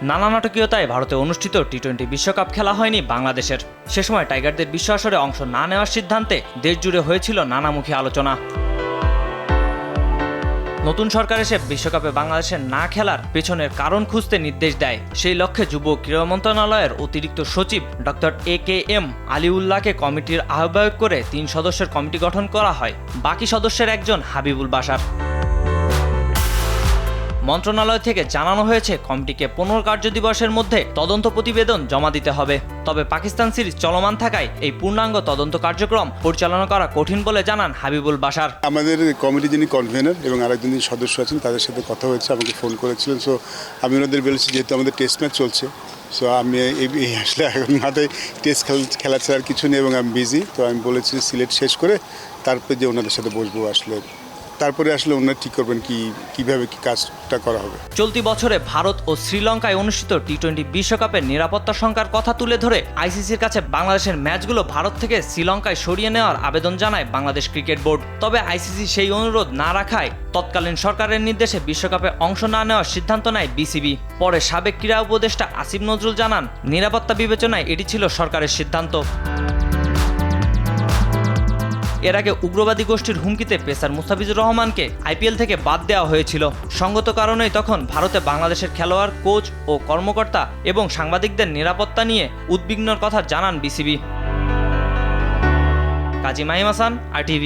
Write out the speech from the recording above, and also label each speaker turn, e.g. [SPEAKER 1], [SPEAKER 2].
[SPEAKER 1] নানা নাটকীয়তায় ভারতে অনুষ্ঠিত টি-20 বিশ্বকাপ খেলা হয়নি বাংলাদেশের। সে সময় টাইগারদের বিশ্ব আসরে অংশ না নেওয়ার সিদ্ধান্তে দেশজুড়ে হয়েছিল নানামুখী আলোচনা। নতুন সরকার এসে বিশ্বকাপে বাংলাদেশের না খেলার পেছনের কারণ খুঁজতে নির্দেশ দেয়। সেই লক্ষ্যে যুব ক্রীড়া মন্ত্রণালয়ের অতিরিক্ত সচিব ডক্টর AKM আলিউল্লাহকে কমিটির আহ্বায়ক করে 3 সদস্যের কমিটি গঠন করা হয়। বাকি সদস্যের একজন হাবিবুল বাশার। মন্ত্রণালয় থেকে জানানো হয়েছে কমিটিকে 15 কার্যদিবসের মধ্যে তদন্ত প্রতিবেদন জমা দিতে হবে। তবে পাকিস্তান সিরিজ চলমান থাকায় এই পূর্ণাঙ্গ তদন্ত কার্যক্রম পরিচালনা করা কঠিন বলে জানান হাবিবুল বাশার।
[SPEAKER 2] আমাদের কমিটি যিনি কনভেনার এবং আরেকজন যিনি সদস্য আছেন তাদের সাথে কথা হয়েছে, আমাকে ফোন করেছিলেন। সো আমি ওনাদের বলেছি যেহেতু আমাদের টেস্ট ম্যাচ চলছে, সো আমি এই আসলে এখন মাথায় টেস্ট খেলা ছাড়া আর কিছু নেই এবং আমি বিজি। তো আমি বলেছি সিলেট শেষ করে তারপরে যে ওনাদের সাথে বসবো, তারপরে আসলে ওনারা ঠিক করবেন কিভাবে কি কাজটা করা হবে।
[SPEAKER 1] চলতি বছরে ভারত ও শ্রীলঙ্কায় অনুষ্ঠিত টি-20 বিশ্বকাপের নিরাপত্তা শঙ্কার কথা তুলে ধরে আইসিসির কাছে বাংলাদেশের ম্যাচগুলো ভারত থেকে শ্রীলঙ্কায় সরিয়ে নেওয়ার আবেদন জানায় বাংলাদেশ ক্রিকেট বোর্ড। তবে আইসিসি সেই অনুরোধ না রাখায় তৎকালীন সরকারের নির্দেশে বিশ্বকাপে অংশ না নেওয়ার সিদ্ধান্ত নেয় বিসিবি। পরে সাবেক ক্রীড়া উপদেষ্টা আসিফ নজরুল জানান, নিরাপত্তা বিবেচনায় এটি ছিল সরকারের সিদ্ধান্ত। এর আগে উগ্রবাদী গোষ্ঠীর হুমকিতে পেসার মুস্তাফিজুর রহমানকে আইপিএল থেকে বাদ দেওয়া হয়েছিল। সঙ্গত কারণেই তখন ভারতে বাংলাদেশের খেলোয়াড়, কোচ ও কর্মকর্তা এবং সাংবাদিকদের নিরাপত্তা নিয়ে উদ্বিগ্নর কথা জানান বিসিবি। কাজী মাহিম হাসান, RTV।